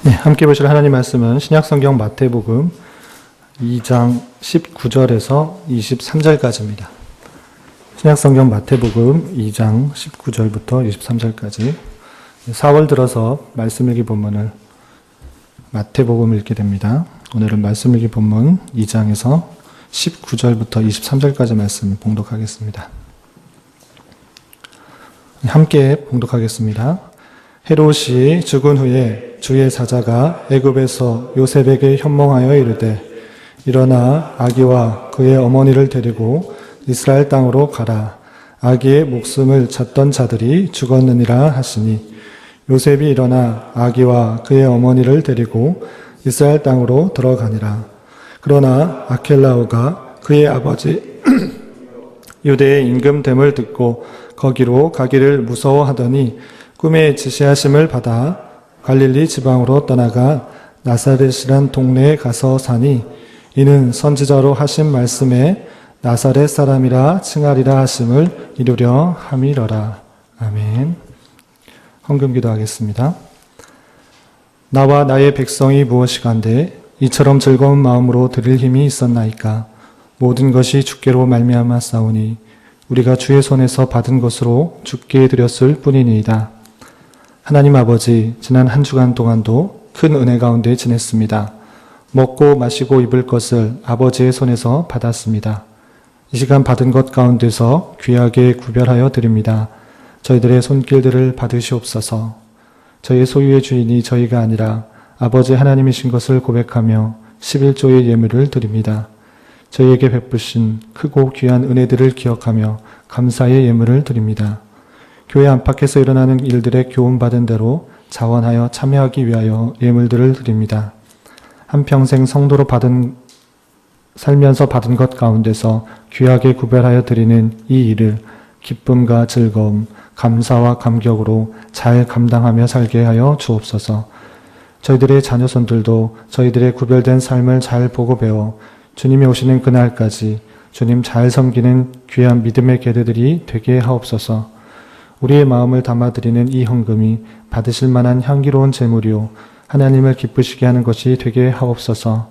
네, 함께 보실 하나님 말씀은 신약성경 마태복음 2장 19절에서 23절까지입니다. 신약성경 마태복음 2장 19절부터 23절까지 4월 들어서 말씀 읽기 본문을 마태복음을 읽게 됩니다. 오늘은 말씀 읽기 본문 2장에서 19절부터 23절까지 말씀을 봉독하겠습니다. 함께 봉독하겠습니다. 헤롯이 죽은 후에 주의 사자가 애굽에서 요셉에게 현몽하여 이르되 일어나 아기와 그의 어머니를 데리고 이스라엘 땅으로 가라. 아기의 목숨을 찾던 자들이 죽었느니라 하시니 요셉이 일어나 아기와 그의 어머니를 데리고 이스라엘 땅으로 들어가니라. 그러나 아켈라오가 그의 아버지 유대의 임금됨을 듣고 거기로 가기를 무서워하더니 꿈에 지시하심을 받아 갈릴리 지방으로 떠나가 나사렛이란 동네에 가서 사니 이는 선지자로 하신 말씀에 나사렛 사람이라 칭하리라 하심을 이루려 함이러라. 아멘. 헌금 기도하겠습니다. 나와 나의 백성이 무엇이간데 이처럼 즐거운 마음으로 드릴 힘이 있었나이까. 모든 것이 주께로 말미암아 싸우니 우리가 주의 손에서 받은 것으로 주께 드렸을 뿐이니이다. 하나님 아버지, 지난 한 주간 동안도 큰 은혜 가운데 지냈습니다. 먹고 마시고 입을 것을 아버지의 손에서 받았습니다. 이 시간 받은 것 가운데서 귀하게 구별하여 드립니다. 저희들의 손길들을 받으시옵소서. 저희 소유의 주인이 저희가 아니라 아버지 하나님이신 것을 고백하며 11조의 예물을 드립니다. 저희에게 베푸신 크고 귀한 은혜들을 기억하며 감사의 예물을 드립니다. 교회 안팎에서 일어나는 일들에 교훈받은 대로 자원하여 참여하기 위하여 예물들을 드립니다. 한평생 성도로 살면서 받은 것 가운데서 귀하게 구별하여 드리는 이 일을 기쁨과 즐거움, 감사와 감격으로 잘 감당하며 살게 하여 주옵소서. 저희들의 자녀손들도 저희들의 구별된 삶을 잘 보고 배워 주님이 오시는 그날까지 주님 잘 섬기는 귀한 믿음의 계대들이 되게 하옵소서. 우리의 마음을 담아드리는 이 헌금이 받으실 만한 향기로운 제물이요 하나님을 기쁘시게 하는 것이 되게 하옵소서.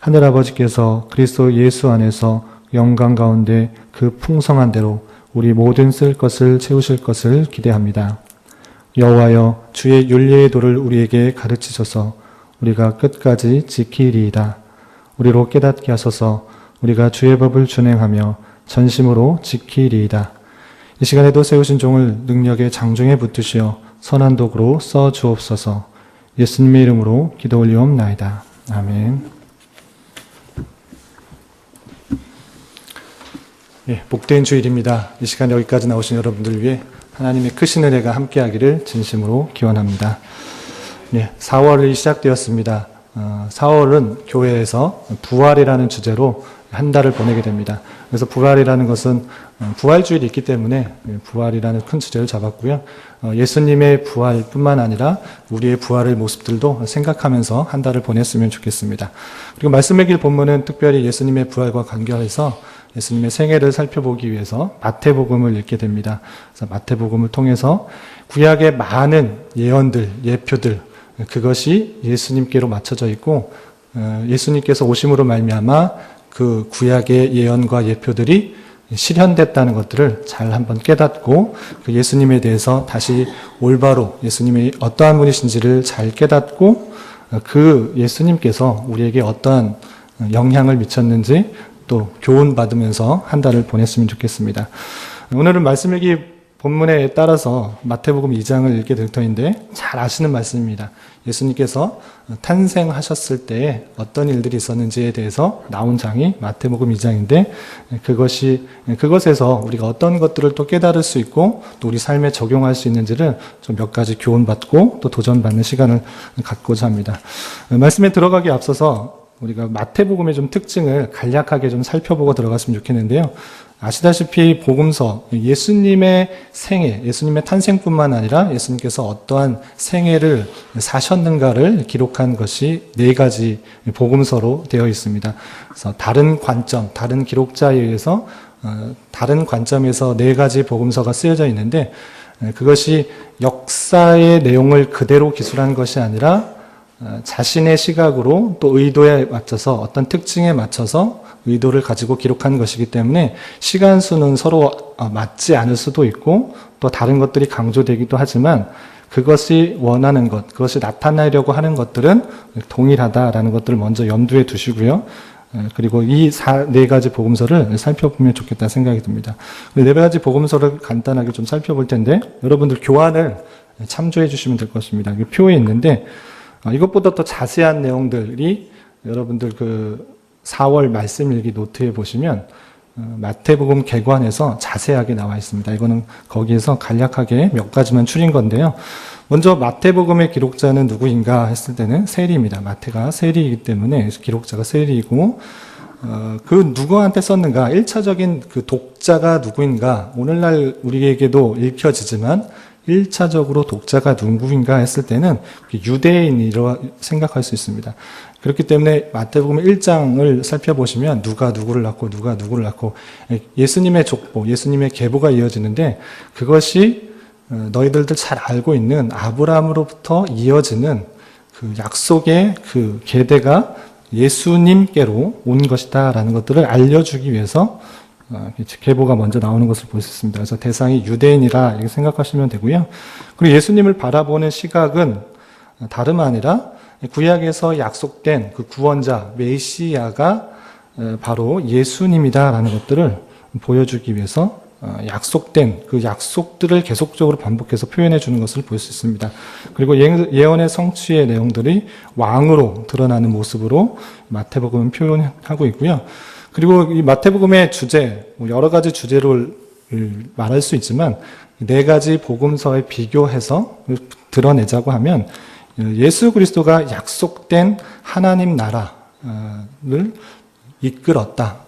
하늘아버지께서 그리스도 예수 안에서 영광 가운데 그 풍성한 대로 우리 모든 쓸 것을 채우실 것을 기대합니다. 여호와여, 주의 윤리의 도를 우리에게 가르치셔서 우리가 끝까지 지키리이다. 우리로 깨닫게 하소서. 우리가 주의 법을 준행하며 전심으로 지키리이다. 이 시간에도 세우신 종을 능력의 장중에 붙드시어 선한 도구로 써 주옵소서. 예수님의 이름으로 기도 올리옵나이다. 아멘. 복된 주일입니다. 이 시간 여기까지 나오신 여러분들 위해 하나님의 크신 은혜가 함께하기를 진심으로 기원합니다. 4월이 시작되었습니다. 4월은 교회에서 부활이라는 주제로 한 달을 보내게 됩니다. 그래서 부활이라는 것은 부활주일이 있기 때문에 부활이라는 큰 주제를 잡았고요. 예수님의 부활뿐만 아니라 우리의 부활의 모습들도 생각하면서 한 달을 보냈으면 좋겠습니다. 그리고 말씀의 길 본문은 특별히 예수님의 부활과 관계해서 예수님의 생애를 살펴보기 위해서 마태복음을 읽게 됩니다. 그래서 마태복음을 통해서 구약의 많은 예언들, 예표들, 그것이 예수님께로 맞춰져 있고 예수님께서 오심으로 말미암아 그 구약의 예언과 예표들이 실현됐다는 것들을 잘 한번 깨닫고 그 예수님에 대해서 다시 올바로 예수님이 어떠한 분이신지를 잘 깨닫고 그 예수님께서 우리에게 어떠한 영향을 미쳤는지 또 교훈받으면서 한 달을 보냈으면 좋겠습니다. 오늘은 말씀 읽기 본문에 따라서 마태복음 2장을 읽게 될 터인데 잘 아시는 말씀입니다. 예수님께서 탄생하셨을 때 어떤 일들이 있었는지에 대해서 나온 장이 마태복음 2장인데 그것에서 우리가 어떤 것들을 또 깨달을 수 있고 또 우리 삶에 적용할 수 있는지를 좀 몇 가지 교훈받고 또 도전받는 시간을 갖고자 합니다. 말씀에 들어가기 앞서서 우리가 마태복음의 좀 특징을 간략하게 좀 살펴보고 들어갔으면 좋겠는데요. 아시다시피 복음서, 예수님의 생애, 예수님의 탄생뿐만 아니라 예수님께서 어떠한 생애를 사셨는가를 기록한 것이 4가지 복음서로 되어 있습니다. 그래서 다른 관점, 다른 기록자에 의해서 다른 관점에서 4가지 복음서가 쓰여져 있는데 그것이 역사의 내용을 그대로 기술한 것이 아니라 자신의 시각으로 또 의도에 맞춰서 어떤 특징에 맞춰서 의도를 가지고 기록한 것이기 때문에 시간수는 서로 맞지 않을 수도 있고 또 다른 것들이 강조되기도 하지만 그것이 원하는 것, 그것이 나타나려고 하는 것들은 동일하다라는 것들을 먼저 염두에 두시고요. 그리고 이 네 가지 복음서를 살펴보면 좋겠다 생각이 듭니다. 네 가지 복음서를 간단하게 좀 살펴볼 텐데 여러분들 교환을 참조해 주시면 될 것입니다. 표에 있는데 이것보다 더 자세한 내용들이 여러분들 그 4월 말씀일기 노트에 보시면 마태복음 개관에서 자세하게 나와 있습니다. 이거는 거기에서 간략하게 몇 가지만 추린 건데요. 먼저 마태복음의 기록자는 누구인가 했을 때는 세리입니다. 마태가 세리이기 때문에 기록자가 세리이고 그 누구한테 썼는가, 1차적인 그 독자가 누구인가, 오늘날 우리에게도 읽혀지지만 1차적으로 독자가 누구인가 했을 때는 유대인이라고 생각할 수 있습니다. 그렇기 때문에 마태복음 1장을 살펴보시면 누가 누구를 낳고 누가 누구를 낳고 예수님의 족보, 예수님의 계보가 이어지는데 그것이 너희들도 잘 알고 있는 아브라함으로부터 이어지는 그 약속의 그 계대가 예수님께로 온 것이다라는 것들을 알려주기 위해서 계보가 먼저 나오는 것을 볼 수 있습니다. 그래서 대상이 유대인이라 이렇게 생각하시면 되고요. 그리고 예수님을 바라보는 시각은 다름 아니라 구약에서 약속된 그 구원자 메시아가 바로 예수님이다라는 것들을 보여주기 위해서 약속된 그 약속들을 계속적으로 반복해서 표현해 주는 것을 볼 수 있습니다. 그리고 예언의 성취의 내용들이 왕으로 드러나는 모습으로 마태복음은 표현하고 있고요. 그리고 이 마태복음의 주제, 여러 가지 주제를 말할 수 있지만 네 가지 복음서에 비교해서 드러내자고 하면 예수 그리스도가 약속된 하나님 나라를 이끌었다,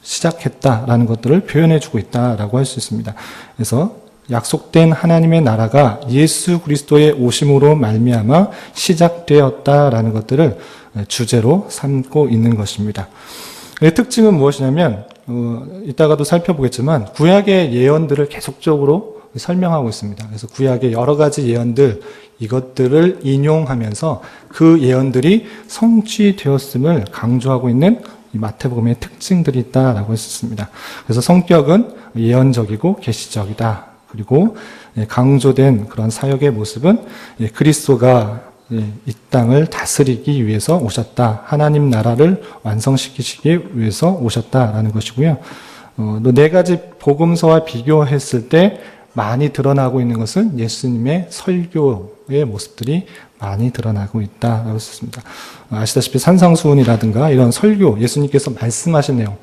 시작했다라는 것들을 표현해주고 있다라고 할 수 있습니다. 그래서 약속된 하나님의 나라가 예수 그리스도의 오심으로 말미암아 시작되었다라는 것들을 주제로 삼고 있는 것입니다. 특징은 무엇이냐면 이따가도 살펴보겠지만 구약의 예언들을 계속적으로 설명하고 있습니다. 그래서 구약의 여러 가지 예언들 이것들을 인용하면서 그 예언들이 성취되었음을 강조하고 있는 이 마태복음의 특징들이 있다라고 했습니다. 그래서 성격은 예언적이고 계시적이다. 그리고 강조된 그런 사역의 모습은 그리스도가 이 땅을 다스리기 위해서 오셨다. 하나님 나라를 완성시키시기 위해서 오셨다라는 것이고요. 네 가지 복음서와 비교했을 때 많이 드러나고 있는 것은 예수님의 설교의 모습들이 많이 드러나고 있다라고 했습니다. 아시다시피 산상수훈이라든가 이런 설교, 예수님께서 말씀하신 내용,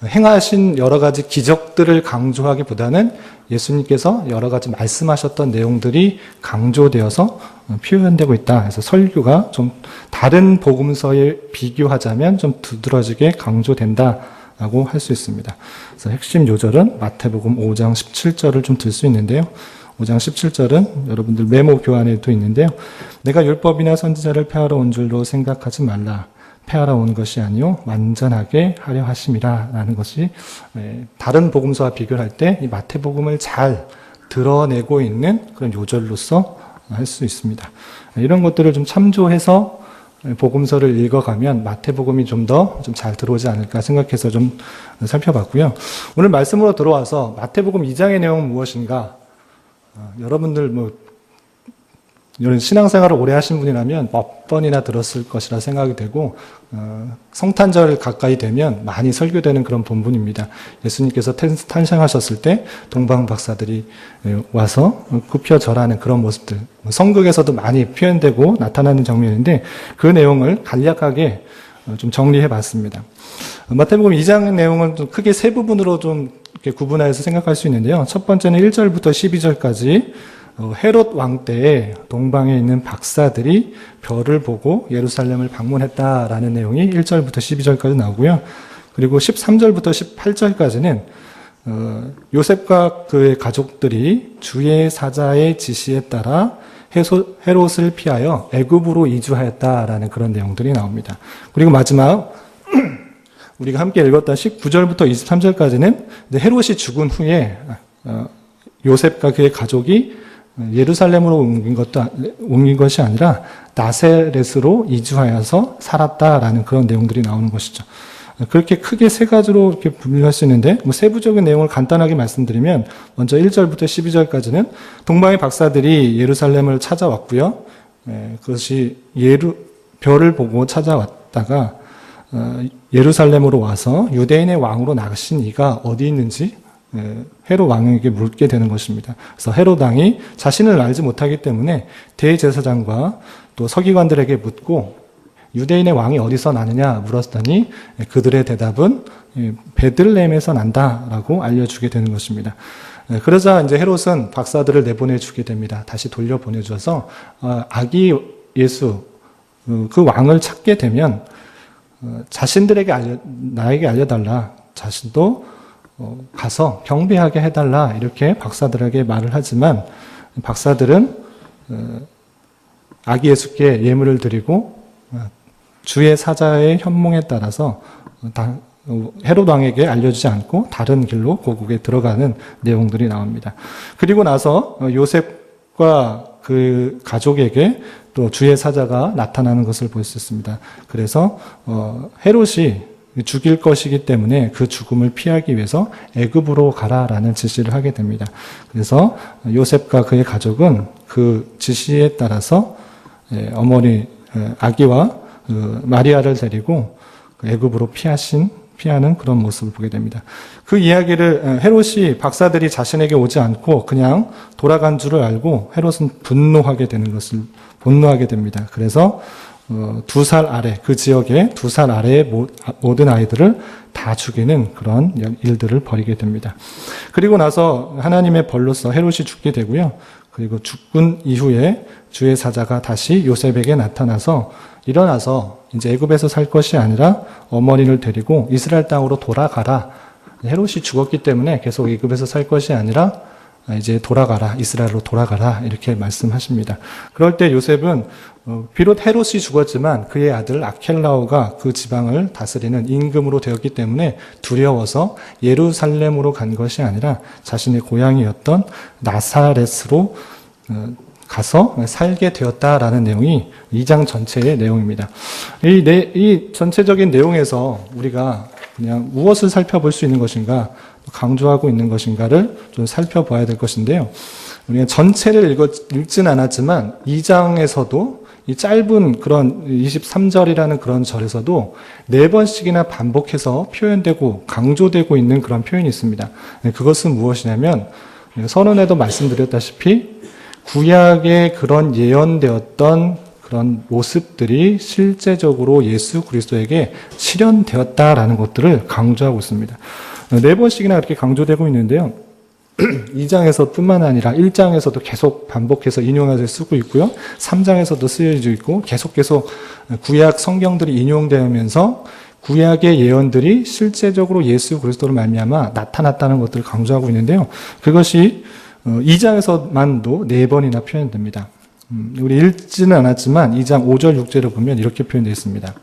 행하신 여러 가지 기적들을 강조하기보다는 예수님께서 여러 가지 말씀하셨던 내용들이 강조되어서 표현되고 있다. 그래서 설교가 좀 다른 복음서에 비교하자면 좀 두드러지게 강조된다라고 할 수 있습니다. 그래서 핵심 요절은 마태복음 5장 17절을 좀 들 수 있는데요. 5장 17절은 여러분들 메모 교환에도 있는데요. 내가 율법이나 선지자를 폐하러 온 줄로 생각하지 말라. 폐하러 온 것이 아니요 완전하게 하려 하심이라 라는 것이 다른 복음서와 비교를 할 때 이 마태복음을 잘 드러내고 있는 그런 요절로서 할 수 있습니다. 이런 것들을 좀 참조해서 복음서를 읽어가면 마태복음이 좀 더 좀 잘 들어오지 않을까 생각해서 좀 살펴봤고요. 오늘 말씀으로 들어와서 마태복음 2장의 내용은 무엇인가? 여러분들 이런 신앙생활을 오래 하신 분이라면 몇 번이나 들었을 것이라 생각이 되고 성탄절 가까이 되면 많이 설교되는 그런 본문입니다. 예수님께서 탄생하셨을 때 동방 박사들이 와서 굽혀 절하는 그런 모습들, 성극에서도 많이 표현되고 나타나는 장면인데 그 내용을 간략하게 좀 정리해 봤습니다. 마태복음 2장 내용은 좀 크게 세 부분으로 좀 이렇게 구분해서 생각할 수 있는데요. 첫 번째는 1절부터 12절까지 헤롯 왕 때에 동방에 있는 박사들이 별을 보고 예루살렘을 방문했다라는 내용이 1절부터 12절까지 나오고요. 그리고 13절부터 18절까지는 요셉과 그의 가족들이 주의 사자의 지시에 따라 헤롯을 피하여 애굽으로 이주하였다라는 그런 내용들이 나옵니다. 그리고 마지막 우리가 함께 읽었던 19절부터 23절까지는 헤롯이 죽은 후에 요셉과 그의 가족이 예루살렘으로 옮긴 것이 아니라 나세렛으로 이주하여서 살았다라는 그런 내용들이 나오는 것이죠. 그렇게 크게 세 가지로 이렇게 분류할 수 있는데, 세부적인 내용을 간단하게 말씀드리면, 먼저 1절부터 12절까지는 동방의 박사들이 예루살렘을 찾아왔고요. 그것이 별을 보고 찾아왔다가, 예루살렘으로 와서 유대인의 왕으로 나가신 이가 어디 있는지 헤롯 왕에게 묻게 되는 것입니다. 그래서 헤롯 왕이 자신을 알지 못하기 때문에 대제사장과 또 서기관들에게 묻고 유대인의 왕이 어디서 나느냐 물었더니 그들의 대답은 베들레헴에서 난다라고 알려주게 되는 것입니다. 그러자 이제 헤롯은 박사들을 내보내주게 됩니다. 다시 돌려보내줘서 아기 예수 그 왕을 찾게 되면 자신들에게 나에게 알려달라. 자신도 가서 경배하게 해달라. 이렇게 박사들에게 말을 하지만 박사들은 아기 예수께 예물을 드리고 주의 사자의 현몽에 따라서 헤롯 왕에게 알려주지 않고 다른 길로 고국에 들어가는 내용들이 나옵니다. 그리고 나서 요셉과 그 가족에게 또 주의 사자가 나타나는 것을 볼 수 있습니다. 그래서 헤롯이 죽일 것이기 때문에 그 죽음을 피하기 위해서 애굽으로 가라라는 지시를 하게 됩니다. 그래서 요셉과 그의 가족은 그 지시에 따라서 어머니 아기와 마리아를 데리고 애굽으로 피하는 그런 모습을 보게 됩니다. 그 이야기를 헤롯이 박사들이 자신에게 오지 않고 그냥 돌아간 줄을 알고 헤롯은 분노하게 됩니다. 그래서 2살 아래, 그 지역의 2살 아래의 모든 아이들을 다 죽이는 그런 일들을 벌이게 됩니다. 그리고 나서 하나님의 벌로서 헤롯이 죽게 되고요. 그리고 죽은 이후에 주의 사자가 다시 요셉에게 나타나서 일어나서 이제 애굽에서 살 것이 아니라 어머니를 데리고 이스라엘 땅으로 돌아가라. 헤롯이 죽었기 때문에 계속 애굽에서 살 것이 아니라 이제 돌아가라. 이스라엘로 돌아가라. 이렇게 말씀하십니다. 그럴 때 요셉은 비록 헤롯이 죽었지만 그의 아들 아켈라오가 그 지방을 다스리는 임금으로 되었기 때문에 두려워서 예루살렘으로 간 것이 아니라 자신의 고향이었던 나사렛으로 가서 살게 되었다라는 내용이 2장 전체의 내용입니다. 이 전체적인 내용에서 우리가 그냥 무엇을 살펴볼 수 있는 것인가, 강조하고 있는 것인가를 좀 살펴봐야 될 것인데요. 우리가 전체를 읽지는 않았지만 2장에서도 이 짧은 그런 23절이라는 그런 절에서도 4번씩이나 반복해서 표현되고 강조되고 있는 그런 표현이 있습니다. 그것은 무엇이냐면 선언에도 말씀드렸다시피 구약에 그런 예언되었던 그런 모습들이 실제적으로 예수 그리스도에게 실현되었다라는 것들을 강조하고 있습니다. 4번씩이나 그렇게 강조되고 있는데요. 2장에서 뿐만 아니라 1장에서도 계속 반복해서 인용해서 쓰고 있고요. 3장에서도 쓰여져 있고 계속 구약 성경들이 인용되면서 구약의 예언들이 실제적으로 예수 그리스도로 말미암아 나타났다는 것들을 강조하고 있는데요. 그것이 2장에서만도 4번이나 표현됩니다. 우리 읽지는 않았지만 2장 5절 6절을 보면 이렇게 표현되어 있습니다.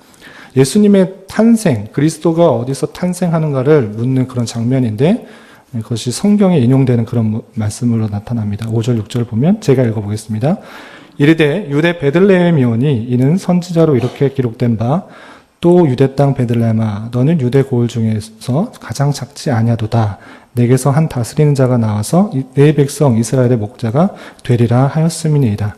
예수님의 탄생, 그리스도가 어디서 탄생하는가를 묻는 그런 장면인데 그것이 성경에 인용되는 그런 말씀으로 나타납니다. 5절 6절을 보면 제가 읽어보겠습니다. 이르되 유대 베들레헴이오니 이는 선지자로 이렇게 기록된 바 또 유대 땅 베들레헴아 너는 유대 고을 중에서 가장 작지 아니하도다. 내게서 한 다스리는 자가 나와서 내 백성 이스라엘의 목자가 되리라 하였음이니이다.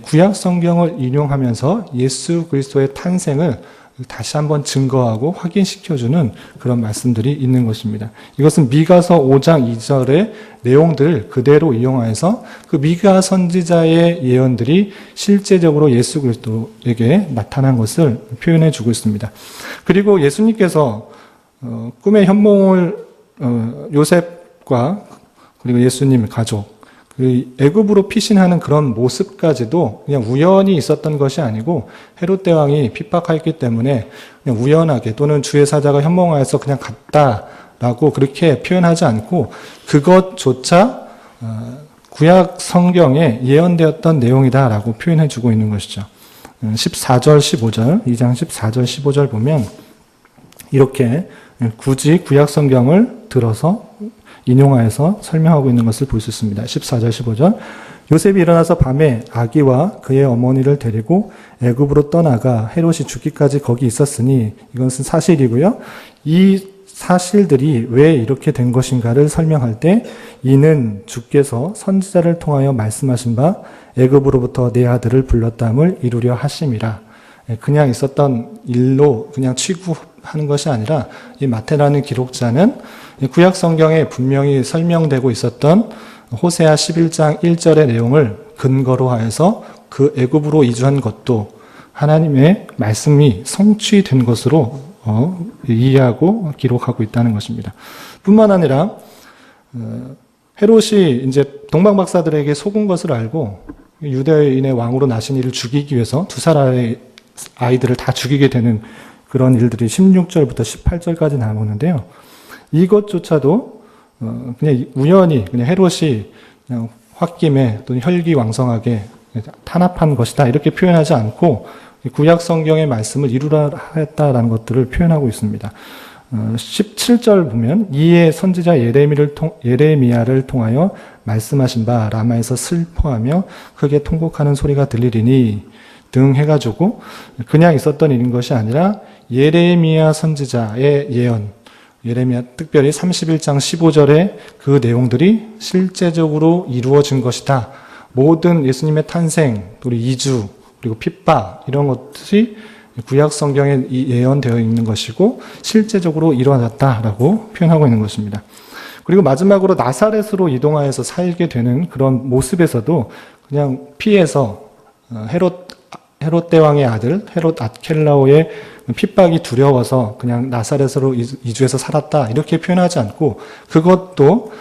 구약 성경을 인용하면서 예수 그리스도의 탄생을 다시 한번 증거하고 확인시켜주는 그런 말씀들이 있는 것입니다. 이것은 미가서 5장 2절의 내용들을 그대로 이용하여서 그 미가 선지자의 예언들이 실제적으로 예수 그리스도에게 나타난 것을 표현해 주고 있습니다. 그리고 예수님께서 꿈의 현몽을 요셉과 그리고 예수님 가족 애굽으로 피신하는 그런 모습까지도 그냥 우연히 있었던 것이 아니고 헤롯 대왕이 핍박하였기 때문에 그냥 우연하게 또는 주의 사자가 현몽하여서 그냥 갔다라고 그렇게 표현하지 않고 그것조차 구약 성경에 예언되었던 내용이다라고 표현해주고 있는 것이죠. 14절 15절 2장 14절 15절 보면 이렇게 굳이 구약 성경을 들어서 인용하여서 설명하고 있는 것을 볼 수 있습니다. 14절, 15절. 요셉이 일어나서 밤에 아기와 그의 어머니를 데리고 애굽으로 떠나가 헤롯이 죽기까지 거기 있었으니 이것은 사실이고요. 이 사실들이 왜 이렇게 된 것인가를 설명할 때 이는 주께서 선지자를 통하여 말씀하신 바 애굽으로부터 내 아들을 불렀다함을 이루려 하심이라. 그냥 있었던 일로 그냥 취구하는 것이 아니라 이 마태라는 기록자는 구약 성경에 분명히 설명되고 있었던 호세아 11장 1절의 내용을 근거로 하여서 그 애굽으로 이주한 것도 하나님의 말씀이 성취된 것으로 이해하고 기록하고 있다는 것입니다. 뿐만 아니라 헤롯이 이제 동방박사들에게 속은 것을 알고 유대인의 왕으로 나신 이를 죽이기 위해서 두 사람의 아이들을 다 죽이게 되는 그런 일들이 16절부터 18절까지 나오는데요. 이것조차도 그냥 우연히 그냥 헤롯이 그냥 홧김에 또는 혈기왕성하게 탄압한 것이다 이렇게 표현하지 않고 구약 성경의 말씀을 이루라 했다라는 것들을 표현하고 있습니다. 17절 보면 이에 선지자 예레미야를 통하여 말씀하신 바 라마에서 슬퍼하며 크게 통곡하는 소리가 들리리니 등 해가지고 그냥 있었던 일인 것이 아니라 예레미야 선지자의 예언, 예레미야 특별히 31장 15절의 그 내용들이 실제적으로 이루어진 것이다. 모든 예수님의 탄생, 그리고 이주, 그리고 핍박 이런 것들이 구약 성경에 예언되어 있는 것이고 실제적으로 일어났다라고 표현하고 있는 것입니다. 그리고 마지막으로 나사렛으로 이동하여서 살게 되는 그런 모습에서도 그냥 피해서 헤롯 대왕의 아들 헤롯 아켈라오의 핍박이 두려워서 그냥 나사렛으로 이주해서 살았다 이렇게 표현하지 않고 그것도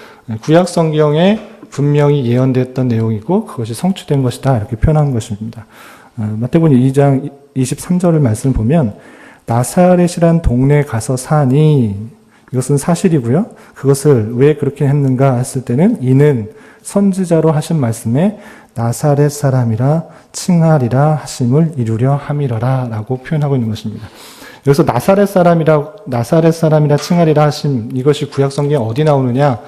구약 성경에 분명히 예언됐던 내용이고 그것이 성취된 것이다 이렇게 표현한 것입니다. 마태복음 2장 23절을 말씀을 보면 나사렛이란 동네에 가서 사니 이것은 사실이고요. 그것을 왜 그렇게 했는가 했을 때는 이는 선지자로 하신 말씀에 나사렛 사람이라 칭하리라 하심을 이루려 함이러라 라고 표현하고 있는 것입니다. 여기서 나사렛 사람이라 칭하리라 하심 이것이 구약 성경에 어디 나오느냐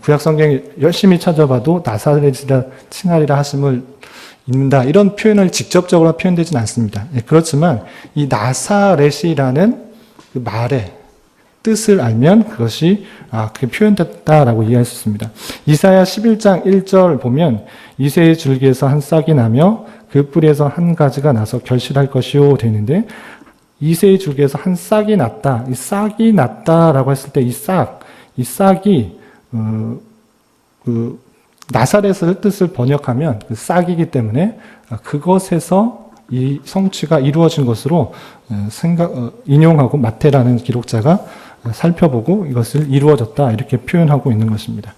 구약 성경 열심히 찾아봐도 나사렛이라 칭하리라 하심을 읽는다 이런 표현을 직접적으로 표현되지는 않습니다. 그렇지만 이 나사렛이라는 그 말의 뜻을 알면 그것이 그게 표현됐다라고 이해할 수 있습니다. 이사야 11장 1절 보면 이새의 줄기에서 한 싹이 나며 그 뿌리에서 한 가지가 나서 결실할 것이요 되는데 이새의 줄기에서 한 싹이 났다. 이 싹이 났다라고 했을 때 이 싹이 그 나사렛의 뜻을 번역하면 그 싹이기 때문에 그것에서 이 성취가 이루어진 것으로 인용하고 마태라는 기록자가 살펴보고 이것을 이루어졌다 이렇게 표현하고 있는 것입니다.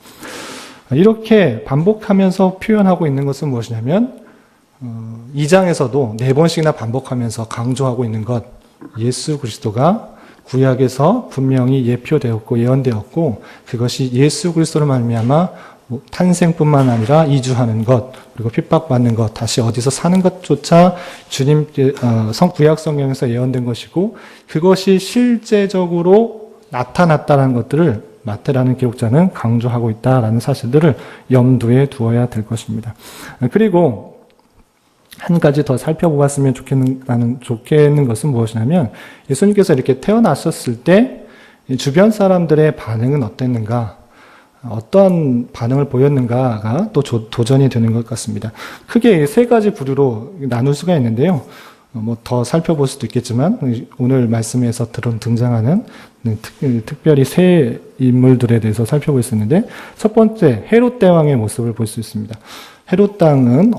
이렇게 반복하면서 표현하고 있는 것은 무엇이냐면 2장에서도 4번씩이나 반복하면서 강조하고 있는 것 예수 그리스도가 구약에서 분명히 예표되었고 예언되었고 그것이 예수 그리스도로 말미암아 탄생뿐만 아니라 이주하는 것 그리고 핍박받는 것 다시 어디서 사는 것조차 주님께 구약 성경에서 예언된 것이고 그것이 실제적으로 나타났다는 것들을 마태라는 기록자는 강조하고 있다라는 사실들을 염두에 두어야 될 것입니다. 그리고 한 가지 더 살펴보았으면 좋겠는 것은 무엇이냐면 예수님께서 이렇게 태어나셨을 때 주변 사람들의 반응은 어땠는가 어떤 반응을 보였는가가 또 도전이 되는 것 같습니다. 크게 3가지 부류로 나눌 수가 있는데요. 더 살펴볼 수도 있겠지만 오늘 말씀에서 등장하는 특별히 3 인물들에 대해서 살펴볼 수 있는데 첫 번째 헤롯 대왕의 모습을 볼 수 있습니다. 헤롯 왕은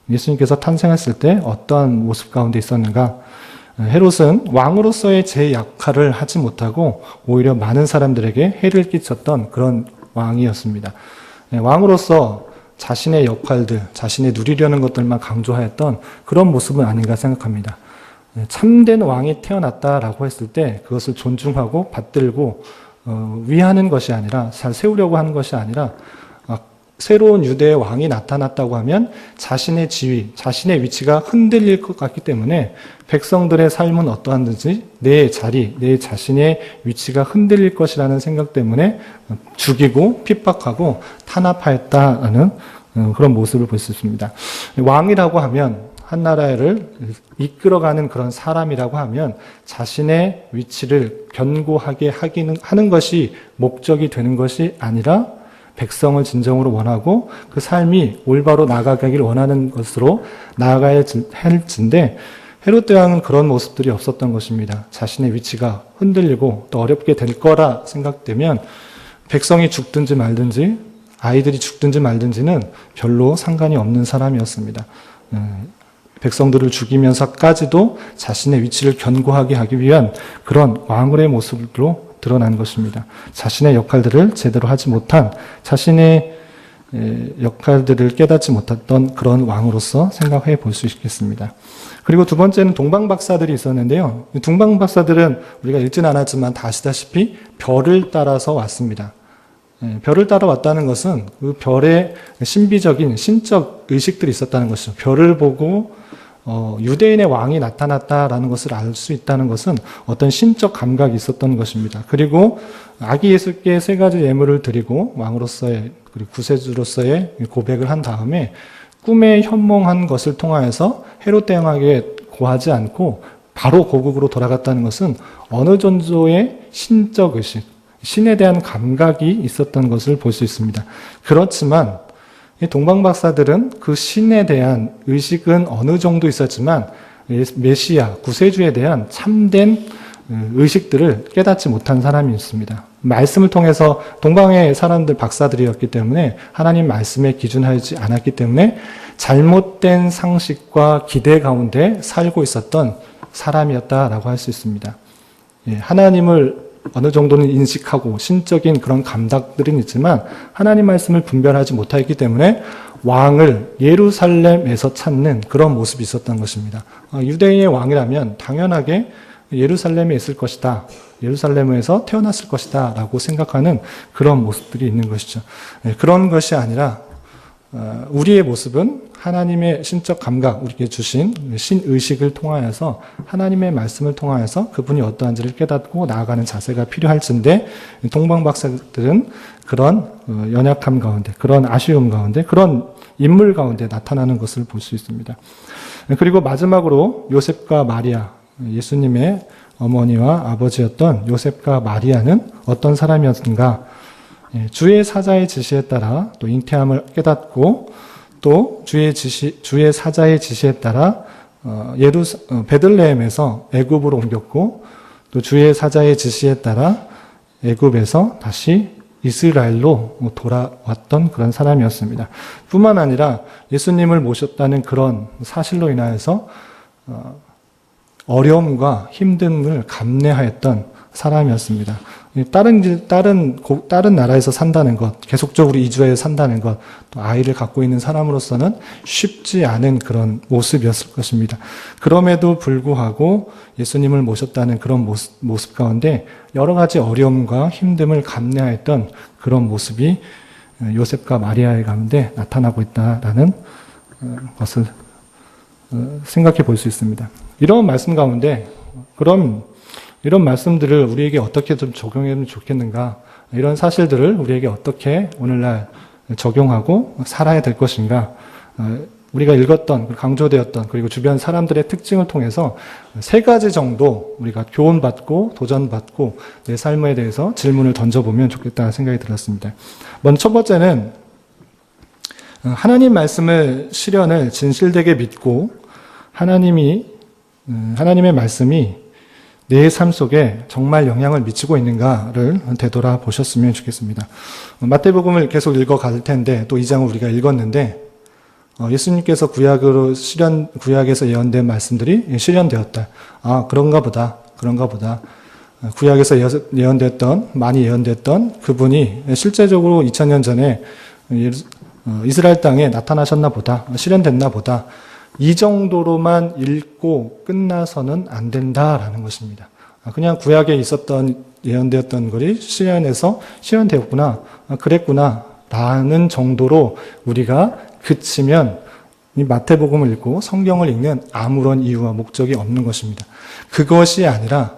예수님께서 탄생했을 때 어떠한 모습 가운데 있었는가? 헤롯은 왕으로서의 제 역할을 하지 못하고 오히려 많은 사람들에게 해를 끼쳤던 그런 왕이었습니다. 왕으로서 자신의 역할들, 자신의 누리려는 것들만 강조하였던 그런 모습은 아닌가 생각합니다. 참된 왕이 태어났다라고 했을 때 그것을 존중하고 받들고 위하는 것이 아니라 잘 세우려고 하는 것이 아니라 새로운 유대의 왕이 나타났다고 하면 자신의 지위, 자신의 위치가 흔들릴 것 같기 때문에 백성들의 삶은 어떠한지 내 자리, 내 자신의 위치가 흔들릴 것이라는 생각 때문에 죽이고 핍박하고 탄압하였다는 그런 모습을 볼 수 있습니다. 왕이라고 하면 한 나라를 이끌어가는 그런 사람이라고 하면 자신의 위치를 견고하게 하는 것이 목적이 되는 것이 아니라 백성을 진정으로 원하고 그 삶이 올바로 나아가길 원하는 것으로 나아가야 할진데 헤롯 대왕은 그런 모습들이 없었던 것입니다. 자신의 위치가 흔들리고 또 어렵게 될 거라 생각되면 백성이 죽든지 말든지 아이들이 죽든지 말든지는 별로 상관이 없는 사람이었습니다. 백성들을 죽이면서까지도 자신의 위치를 견고하게 하기 위한 그런 왕울의 모습으로 드러난 것입니다. 자신의 역할들을 제대로 하지 못한, 자신의 역할들을 깨닫지 못했던 그런 왕으로서 생각해 볼 수 있겠습니다. 그리고 두 번째는 동방박사들이 있었는데요. 동방박사들은 우리가 읽진 않았지만 다 아시다시피 별을 따라서 왔습니다. 별을 따라 왔다는 것은 그 별의 신비적인 신적 의식들이 있었다는 것이죠. 별을 보고 유대인의 왕이 나타났다라는 것을 알 수 있다는 것은 어떤 신적 감각이 있었던 것입니다. 그리고 아기 예수께 세 가지 예물을 드리고 왕으로서의 그리고 구세주로서의 고백을 한 다음에 꿈에 현몽한 것을 통하여서 헤롯 대왕에게 고하지 않고 바로 고국으로 돌아갔다는 것은 어느 정도의 신적 의식, 신에 대한 감각이 있었던 것을 볼 수 있습니다. 그렇지만 이 동방박사들은 그 신에 대한 의식은 어느 정도 있었지만 메시아, 구세주에 대한 참된 의식들을 깨닫지 못한 사람이 있습니다. 말씀을 통해서 동방의 사람들, 박사들이었기 때문에 하나님 말씀에 기준하지 않았기 때문에 잘못된 상식과 기대 가운데 살고 있었던 사람이었다라고 할 수 있습니다. 하나님을 어느 정도는 인식하고 신적인 그런 감각들은 있지만 하나님 말씀을 분별하지 못하였기 때문에 왕을 예루살렘에서 찾는 그런 모습이 있었던 것입니다. 유대인의 왕이라면 당연하게 예루살렘에 있을 것이다. 예루살렘에서 태어났을 것이다. 라고 생각하는 그런 모습들이 있는 것이죠. 그런 것이 아니라 우리의 모습은 하나님의 신적 감각, 우리에게 주신 신의식을 통하여서 하나님의 말씀을 통하여서 그분이 어떠한지를 깨닫고 나아가는 자세가 필요할진데 동방박사들은 그런 연약함 가운데, 그런 아쉬움 가운데, 그런 인물 가운데 나타나는 것을 볼 수 있습니다. 그리고 마지막으로 요셉과 마리아, 예수님의 어머니와 아버지였던 요셉과 마리아는 어떤 사람이었는가? 주의 사자의 지시에 따라 또 잉태함을 깨닫고 또 주의 사자의 지시에 따라 베들레헴에서 애굽으로 옮겼고 또 주의 사자의 지시에 따라 애굽에서 다시 이스라엘로 돌아왔던 그런 사람이었습니다. 뿐만 아니라 예수님을 모셨다는 그런 사실로 인하여서 어려움과 힘듦을 감내하였던 사람이었습니다. 다른 나라에서 산다는 것, 계속적으로 이주해서 산다는 것, 또 아이를 갖고 있는 사람으로서는 쉽지 않은 그런 모습이었을 것입니다. 그럼에도 불구하고 예수님을 모셨다는 그런 모습 가운데 여러 가지 어려움과 힘듦을 감내하였던 그런 모습이 요셉과 마리아의 가운데 나타나고 있다라는 것을 생각해 볼 수 있습니다. 이런 말씀 가운데 그럼 이런 말씀들을 우리에게 어떻게 좀 적용하면 좋겠는가? 이런 사실들을 우리에게 어떻게 오늘날 적용하고 살아야 될 것인가? 우리가 읽었던, 강조되었던, 그리고 주변 사람들의 특징을 통해서 세 가지 정도 우리가 교훈받고 도전받고 내 삶에 대해서 질문을 던져보면 좋겠다는 생각이 들었습니다. 먼저 첫 번째는 하나님 말씀을 실현을 진실되게 믿고 하나님의 말씀이 내 삶 속에 정말 영향을 미치고 있는가를 되돌아 보셨으면 좋겠습니다. 마태복음을 계속 읽어갈 텐데 또 2장을 우리가 읽었는데 예수님께서 구약에서 예언된 말씀들이 실현되었다. 그런가 보다. 구약에서 많이 예언됐던 그분이 실제적으로 2000년 전에 이스라엘 땅에 나타나셨나 보다. 실현됐나 보다. 이 정도로만 읽고 끝나서는 안 된다라는 것입니다. 그냥 구약에 있었던 예언되었던 것이 실현되었구나. 그랬구나. 라는 정도로 우리가 그치면 이 마태복음을 읽고 성경을 읽는 아무런 이유와 목적이 없는 것입니다. 그것이 아니라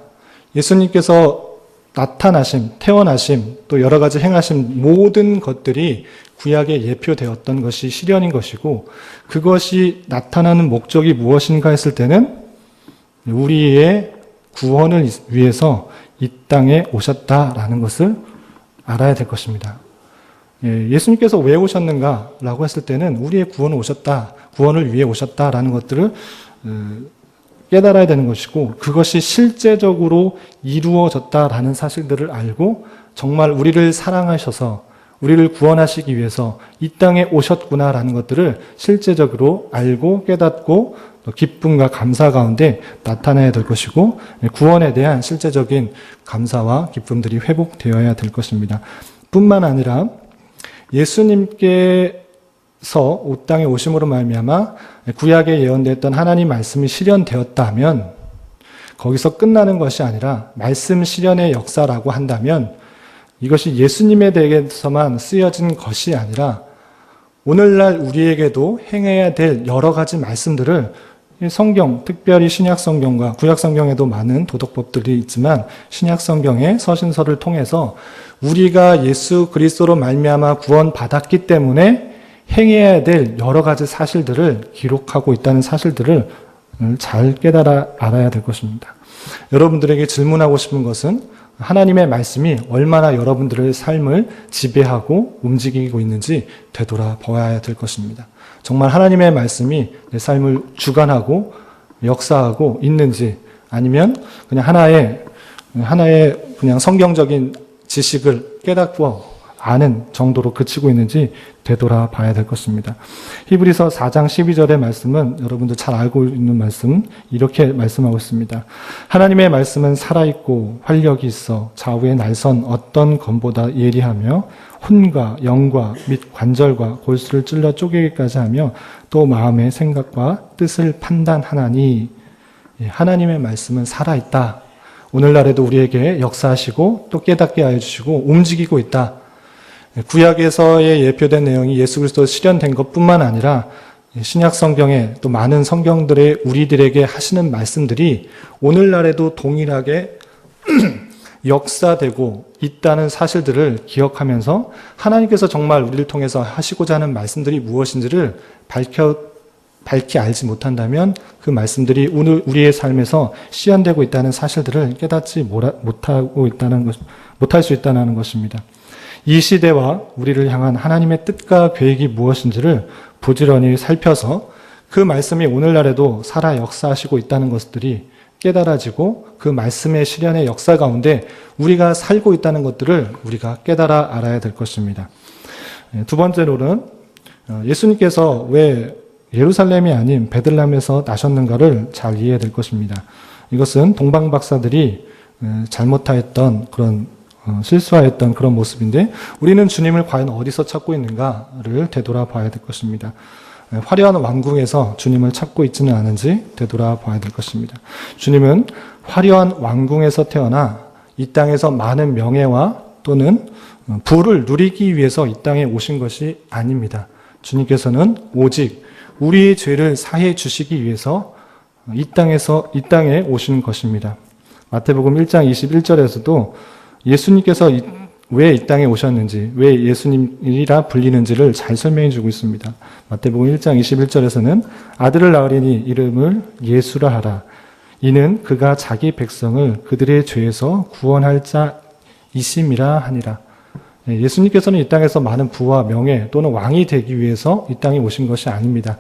예수님께서 나타나심, 태어나심, 또 여러 가지 행하신 모든 것들이 구약에 예표되었던 것이 실현인 것이고, 그것이 나타나는 목적이 무엇인가 했을 때는 우리의 구원을 위해서 이 땅에 오셨다라는 것을 알아야 될 것입니다. 예수님께서 왜 오셨는가라고 했을 때는 우리의 구원을 위해 오셨다라는 것들을 깨달아야 되는 것이고, 그것이 실제적으로 이루어졌다라는 사실들을 알고 정말 우리를 사랑하셔서 우리를 구원하시기 위해서 이 땅에 오셨구나라는 것들을 실제적으로 알고 깨닫고 기쁨과 감사 가운데 나타나야 될 것이고, 구원에 대한 실제적인 감사와 기쁨들이 회복되어야 될 것입니다. 뿐만 아니라 예수님께서 이 땅에 오심으로 말미암아 구약에 예언되었던 하나님 말씀이 실현되었다면 거기서 끝나는 것이 아니라 말씀 실현의 역사라고 한다면 이것이 예수님에 대해서만 쓰여진 것이 아니라 오늘날 우리에게도 행해야 될 여러 가지 말씀들을 성경, 특별히 신약성경과 구약성경에도 많은 도덕법들이 있지만 신약성경의 서신서를 통해서 우리가 예수 그리스도로 말미암아 구원받았기 때문에 행해야 될 여러 가지 사실들을 기록하고 있다는 사실들을 잘 깨달아 알아야 될 것입니다. 여러분들에게 질문하고 싶은 것은 하나님의 말씀이 얼마나 여러분들의 삶을 지배하고 움직이고 있는지 되돌아봐야 될 것입니다. 정말 하나님의 말씀이 내 삶을 주관하고 역사하고 있는지, 아니면 그냥 하나의 그냥 성경적인 지식을 깨닫고 아는 정도로 그치고 있는지 되돌아봐야 될 것입니다. 히브리서 4장 12절의 말씀은 여러분들 잘 알고 있는 말씀, 이렇게 말씀하고 있습니다. 하나님의 말씀은 살아있고 활력이 있어 좌우의 날선 어떤 검보다 예리하며 혼과 영과 및 관절과 골수를 찔러 쪼개기까지 하며 또 마음의 생각과 뜻을 판단하나니, 하나님의 말씀은 살아있다. 오늘날에도 우리에게 역사하시고 또 깨닫게 하여 주시고 움직이고 있다. 구약에서의 예표된 내용이 예수 그리스도 실현된 것뿐만 아니라 신약 성경에 또 많은 성경들의 우리들에게 하시는 말씀들이 오늘날에도 동일하게 역사되고 있다는 사실들을 기억하면서 하나님께서 정말 우리를 통해서 하시고자 하는 말씀들이 무엇인지를 밝히 알지 못한다면 그 말씀들이 오늘 우리의 삶에서 실현되고 있다는 사실들을 깨닫지 못할 수 있다는 것입니다. 이 시대와 우리를 향한 하나님의 뜻과 계획이 무엇인지를 부지런히 살펴서 그 말씀이 오늘날에도 살아 역사하시고 있다는 것들이 깨달아지고 그 말씀의 실현의 역사 가운데 우리가 살고 있다는 것들을 우리가 깨달아 알아야 될 것입니다. 두 번째로는 예수님께서 왜 예루살렘이 아닌 베들레헴에서 나셨는가를 잘 이해해야 될 것입니다. 이것은 동방 박사들이 잘못하였던 그런 실수하였던 그런 모습인데, 우리는 주님을 과연 어디서 찾고 있는가를 되돌아봐야 될 것입니다. 화려한 왕궁에서 주님을 찾고 있지는 않은지 되돌아봐야 될 것입니다. 주님은 화려한 왕궁에서 태어나 이 땅에서 많은 명예와 또는 부를 누리기 위해서 이 땅에 오신 것이 아닙니다. 주님께서는 오직 우리의 죄를 사해 주시기 위해서 이 땅에 오신 것입니다. 마태복음 1장 21절에서도 예수님께서 왜 이 땅에 오셨는지, 왜 예수님이라 불리는지를 잘 설명해 주고 있습니다. 마태복음 1장 21절에서는 아들을 낳으리니 이름을 예수라 하라. 이는 그가 자기 백성을 그들의 죄에서 구원할 자이심이라 하니라. 예수님께서는 이 땅에서 많은 부와 명예 또는 왕이 되기 위해서 이 땅에 오신 것이 아닙니다.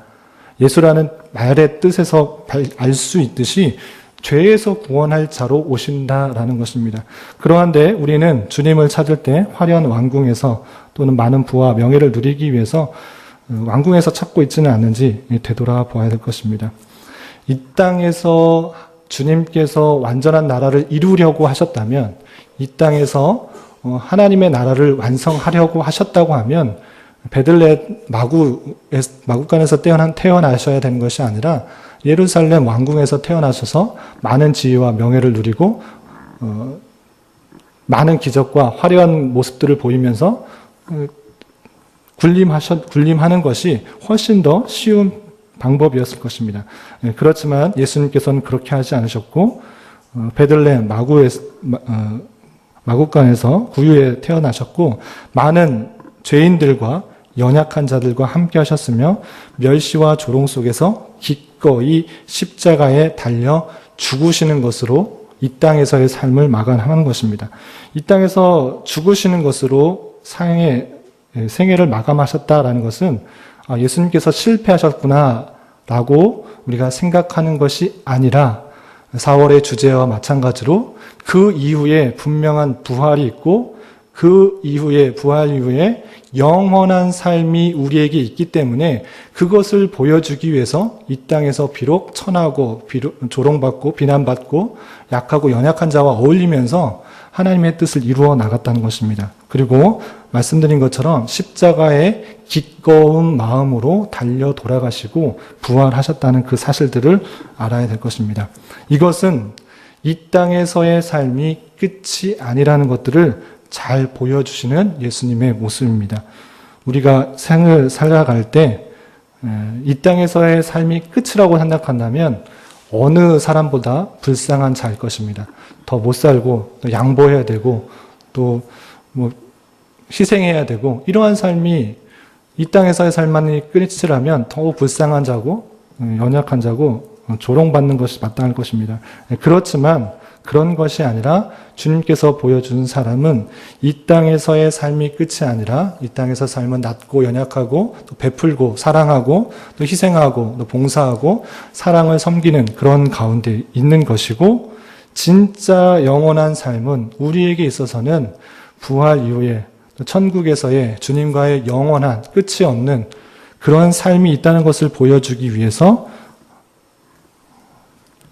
예수라는 말의 뜻에서 알 수 있듯이 죄에서 구원할 자로 오신다라는 것입니다. 그러한데 우리는 주님을 찾을 때 화려한 왕궁에서 또는 많은 부와 명예를 누리기 위해서 왕궁에서 찾고 있지는 않는지 되돌아봐야 될 것입니다. 이 땅에서 주님께서 완전한 나라를 이루려고 하셨다면, 이 땅에서 하나님의 나라를 완성하려고 하셨다고 하면 베들레헴 마구간에서 태어나셔야 되는 것이 아니라 예루살렘 왕궁에서 태어나셔서 많은 지위와 명예를 누리고 많은 기적과 화려한 모습들을 보이면서 군림하는 것이 훨씬 더 쉬운 방법이었을 것입니다. 그렇지만 예수님께서는 그렇게 하지 않으셨고 베들레헴 마구간에서 구유에 태어나셨고 많은 죄인들과 연약한 자들과 함께 하셨으며 멸시와 조롱 속에서 기꺼이 십자가에 달려 죽으시는 것으로 이 땅에서의 삶을 마감하는 것입니다. 이 땅에서 죽으시는 것으로 생애를 마감하셨다라는 것은 예수님께서 실패하셨구나라고 우리가 생각하는 것이 아니라 4월의 주제와 마찬가지로 그 이후에 분명한 부활이 있고 그 이후에 부활 이후에 영원한 삶이 우리에게 있기 때문에 그것을 보여주기 위해서 이 땅에서 비록 천하고 조롱받고 비난받고 약하고 연약한 자와 어울리면서 하나님의 뜻을 이루어 나갔다는 것입니다. 그리고 말씀드린 것처럼 십자가에 기꺼운 마음으로 달려 돌아가시고 부활하셨다는 그 사실들을 알아야 될 것입니다. 이것은 이 땅에서의 삶이 끝이 아니라는 것들을 잘 보여주시는 예수님의 모습입니다. 우리가 생을 살아갈 때 이 땅에서의 삶이 끝이라고 생각한다면 어느 사람보다 불쌍한 자일 것입니다. 더 못 살고 또 양보해야 되고 또 희생해야 되고 이러한 삶이 이 땅에서의 삶만이 끝이라면 더 불쌍한 자고 연약한 자고 조롱받는 것이 마땅할 것입니다. 그렇지만 그런 것이 아니라 주님께서 보여준 사람은 이 땅에서의 삶이 끝이 아니라 이 땅에서 삶은 낮고 연약하고 또 베풀고 사랑하고 또 희생하고 또 봉사하고 사랑을 섬기는 그런 가운데 있는 것이고 진짜 영원한 삶은 우리에게 있어서는 부활 이후에 천국에서의 주님과의 영원한 끝이 없는 그런 삶이 있다는 것을 보여주기 위해서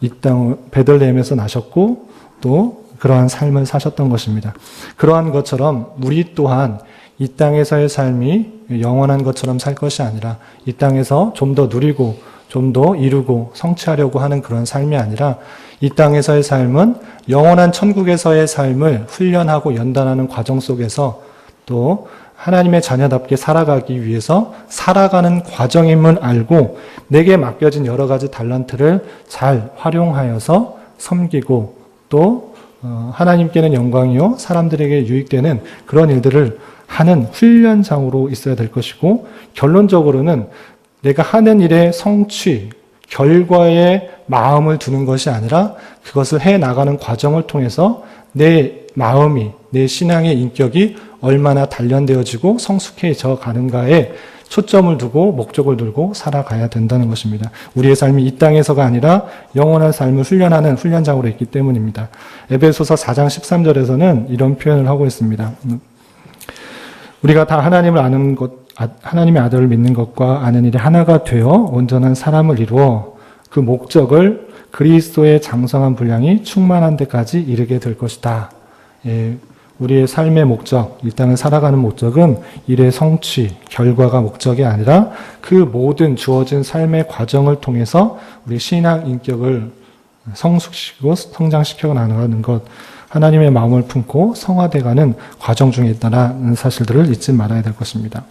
이 땅 베들레헴에서 나셨고 또 그러한 삶을 사셨던 것입니다. 그러한 것처럼 우리 또한 이 땅에서의 삶이 영원한 것처럼 살 것이 아니라 이 땅에서 좀 더 누리고 좀 더 이루고 성취하려고 하는 그런 삶이 아니라 이 땅에서의 삶은 영원한 천국에서의 삶을 훈련하고 연단하는 과정 속에서 또 하나님의 자녀답게 살아가기 위해서 살아가는 과정임을 알고 내게 맡겨진 여러 가지 달란트를 잘 활용하여서 섬기고 또 하나님께는 영광이요 사람들에게 유익되는 그런 일들을 하는 훈련장으로 있어야 될 것이고 결론적으로는 내가 하는 일의 성취, 결과에 마음을 두는 것이 아니라 그것을 해나가는 과정을 통해서 내 마음이, 내 신앙의 인격이 얼마나 단련되어지고 성숙해져 가는가에 초점을 두고 목적을 두고 살아가야 된다는 것입니다. 우리의 삶이 이 땅에서가 아니라 영원한 삶을 훈련하는 훈련장으로 있기 때문입니다. 에베소서 4장 13절에서는 이런 표현을 하고 있습니다. 우리가 다 하나님을 아는 것, 하나님의 아들을 믿는 것과 아는 일이 하나가 되어 온전한 사람을 이루어 그 목적을 그리스도의 장성한 분량이 충만한 데까지 이르게 될 것이다. 우리의 삶의 목적, 이 땅을 살아가는 목적은 일의 성취, 결과가 목적이 아니라 그 모든 주어진 삶의 과정을 통해서 우리 신앙 인격을 성숙시키고 성장시켜 나가는 것, 하나님의 마음을 품고 성화돼가는 과정 중에 있다는 사실들을 잊지 말아야 될 것입니다.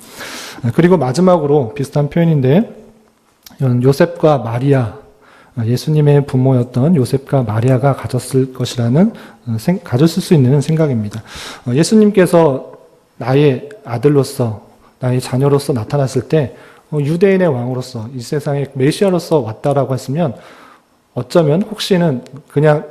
그리고 마지막으로 비슷한 표현인데 요셉과 마리아, 예수님의 부모였던 요셉과 마리아가 가졌을 수 있는 생각입니다. 예수님께서 나의 아들로서, 나의 자녀로서 나타났을 때 유대인의 왕으로서 이 세상의 메시아로서 왔다라고 했으면 어쩌면 혹시는 그냥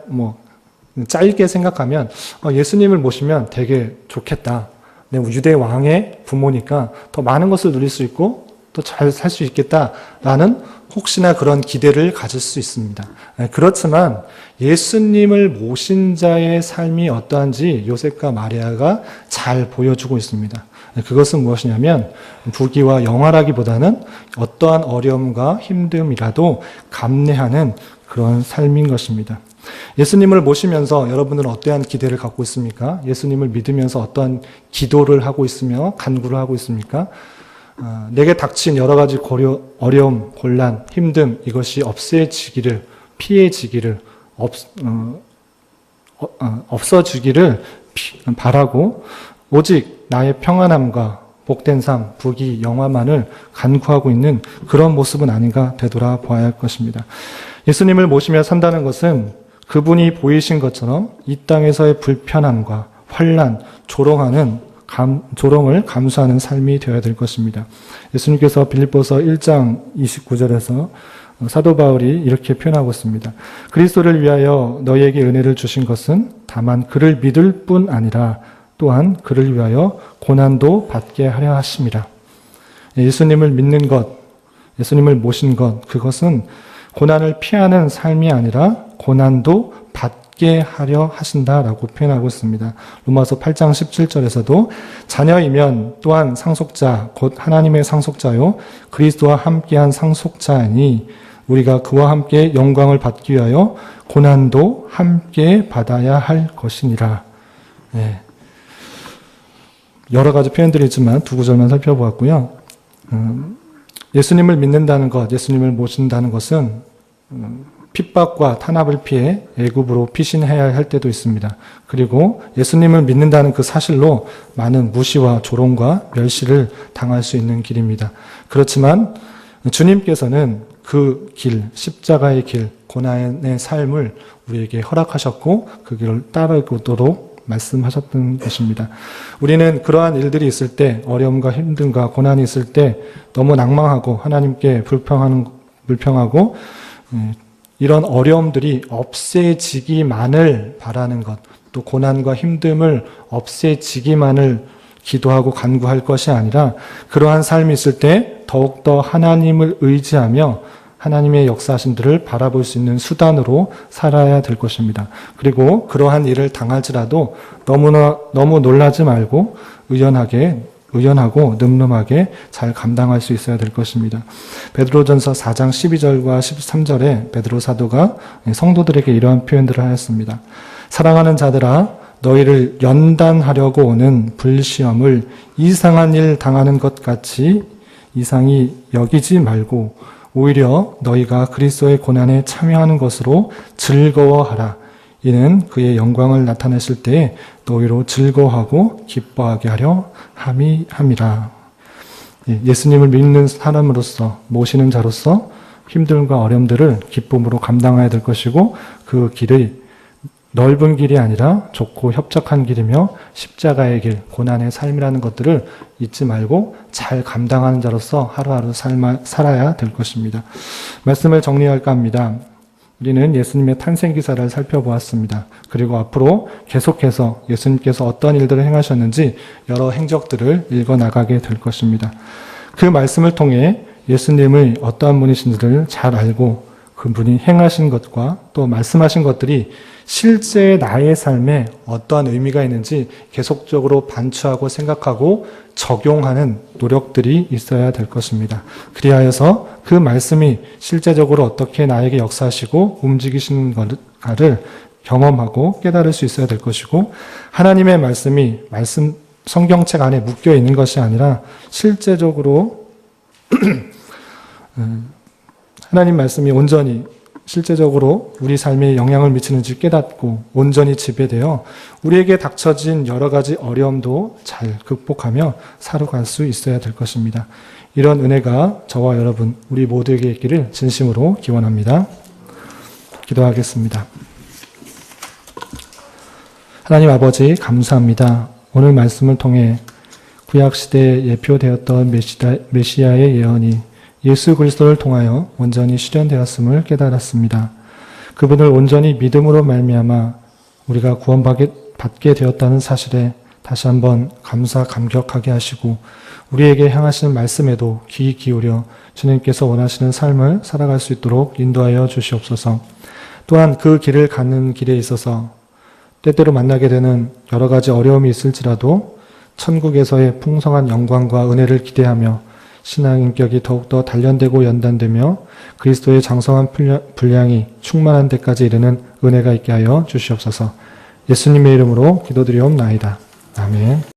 짧게 생각하면 예수님을 모시면 되게 좋겠다. 유대 왕의 부모니까 더 많은 것을 누릴 수 있고 또 잘 살 수 있겠다라는 혹시나 그런 기대를 가질 수 있습니다. 그렇지만 예수님을 모신 자의 삶이 어떠한지 요셉과 마리아가 잘 보여주고 있습니다. 그것은 무엇이냐면 부귀와 영화라기보다는 어떠한 어려움과 힘듦이라도 감내하는 그런 삶인 것입니다. 예수님을 모시면서 여러분들은 어떠한 기대를 갖고 있습니까? 예수님을 믿으면서 어떠한 기도를 하고 있으며 간구를 하고 있습니까? 내게 닥친 여러 가지 어려움, 곤란, 힘듦 이것이 없애지기를, 피해지기를, 없어지기를 바라고 오직 나의 평안함과 복된 삶, 부귀, 영화만을 간구하고 있는 그런 모습은 아닌가 되돌아보아야 할 것입니다. 예수님을 모시며 산다는 것은 그분이 보이신 것처럼 이 땅에서의 불편함과 환난, 조롱을 감수하는 삶이 되어야 될 것입니다. 예수님께서 빌립보서 1장 29절에서 사도 바울이 이렇게 표현하고 있습니다. 그리스도를 위하여 너희에게 은혜를 주신 것은 다만 그를 믿을 뿐 아니라 또한 그를 위하여 고난도 받게 하려 하심이라. 예수님을 믿는 것, 예수님을 모신 것, 그것은 고난을 피하는 삶이 아니라 고난도 받게 하려 하신다라고 표현하고 있습니다. 로마서 8장 17절에서도 자녀이면 또한 상속자, 곧 하나님의 상속자요 그리스도와 함께한 상속자이니 우리가 그와 함께 영광을 받기 위하여 고난도 함께 받아야 할 것이니라. 네. 여러 가지 표현들이 있지만 두 구절만 살펴보았고요. 예수님을 믿는다는 것, 예수님을 모신다는 것은 핍박과 탄압을 피해 애굽으로 피신해야 할 때도 있습니다. 그리고 예수님을 믿는다는 그 사실로 많은 무시와 조롱과 멸시를 당할 수 있는 길입니다. 그렇지만 주님께서는 그 길, 십자가의 길, 고난의 삶을 우리에게 허락하셨고 그 길을 따르도록 말씀하셨던 것입니다. 우리는 그러한 일들이 있을 때, 어려움과 힘듦과 고난이 있을 때 너무 낭망하고 하나님께 불평하고 이런 어려움들이 없애지기만을 바라는 것, 또 고난과 힘듦을 없애지기만을 기도하고 간구할 것이 아니라 그러한 삶이 있을 때 더욱더 하나님을 의지하며 하나님의 역사하심들을 바라볼 수 있는 수단으로 살아야 될 것입니다. 그리고 그러한 일을 당할지라도 너무 놀라지 말고 의연하고 늠름하게 잘 감당할 수 있어야 될 것입니다. 베드로전서 4장 12절과 13절에 베드로 사도가 성도들에게 이러한 표현들을 하였습니다. 사랑하는 자들아 너희를 연단하려고 오는 불시험을 이상한 일 당하는 것 같이 이상히 여기지 말고 오히려 너희가 그리스도의 고난에 참여하는 것으로 즐거워하라. 이는 그의 영광을 나타내실 때에 너희로 즐거워하고 기뻐하게 하려 함이라. 예수님을 믿는 사람으로서, 모시는 자로서 힘듦과 어려움들을 기쁨으로 감당해야 될 것이고 그 길이 넓은 길이 아니라 좁고 협착한 길이며 십자가의 길, 고난의 삶이라는 것들을 잊지 말고 잘 감당하는 자로서 하루하루 살아야 될 것입니다. 말씀을 정리할까 합니다. 우리는 예수님의 탄생 기사를 살펴보았습니다. 그리고 앞으로 계속해서 예수님께서 어떤 일들을 행하셨는지 여러 행적들을 읽어나가게 될 것입니다. 그 말씀을 통해 예수님의 어떠한 분이신지를 잘 알고 그분이 행하신 것과 또 말씀하신 것들이 실제 나의 삶에 어떠한 의미가 있는지 계속적으로 반추하고 생각하고 적용하는 노력들이 있어야 될 것입니다. 그리하여서 그 말씀이 실제적으로 어떻게 나에게 역사하시고 움직이시는 것을 경험하고 깨달을 수 있어야 될 것이고 하나님의 말씀이 성경책 안에 묶여 있는 것이 아니라 실제적으로 하나님 말씀이 온전히 실제적으로 우리 삶에 영향을 미치는지 깨닫고 온전히 지배되어 우리에게 닥쳐진 여러 가지 어려움도 잘 극복하며 살아갈 수 있어야 될 것입니다. 이런 은혜가 저와 여러분, 우리 모두에게 있기를 진심으로 기원합니다. 기도하겠습니다. 하나님 아버지 감사합니다. 오늘 말씀을 통해 구약시대에 예표되었던 메시아의 예언이 예수 그리스도를 통하여 온전히 실현되었음을 깨달았습니다. 그분을 온전히 믿음으로 말미암아 우리가 구원받게 되었다는 사실에 다시 한번 감격하게 하시고 우리에게 향하시는 말씀에도 귀 기울여 주님께서 원하시는 삶을 살아갈 수 있도록 인도하여 주시옵소서. 또한 그 길을 가는 길에 있어서 때때로 만나게 되는 여러 가지 어려움이 있을지라도 천국에서의 풍성한 영광과 은혜를 기대하며 신앙 인격이 더욱더 단련되고 연단되며 그리스도의 장성한 분량이 충만한 데까지 이르는 은혜가 있게 하여 주시옵소서. 예수님의 이름으로 기도드리옵나이다. 아멘.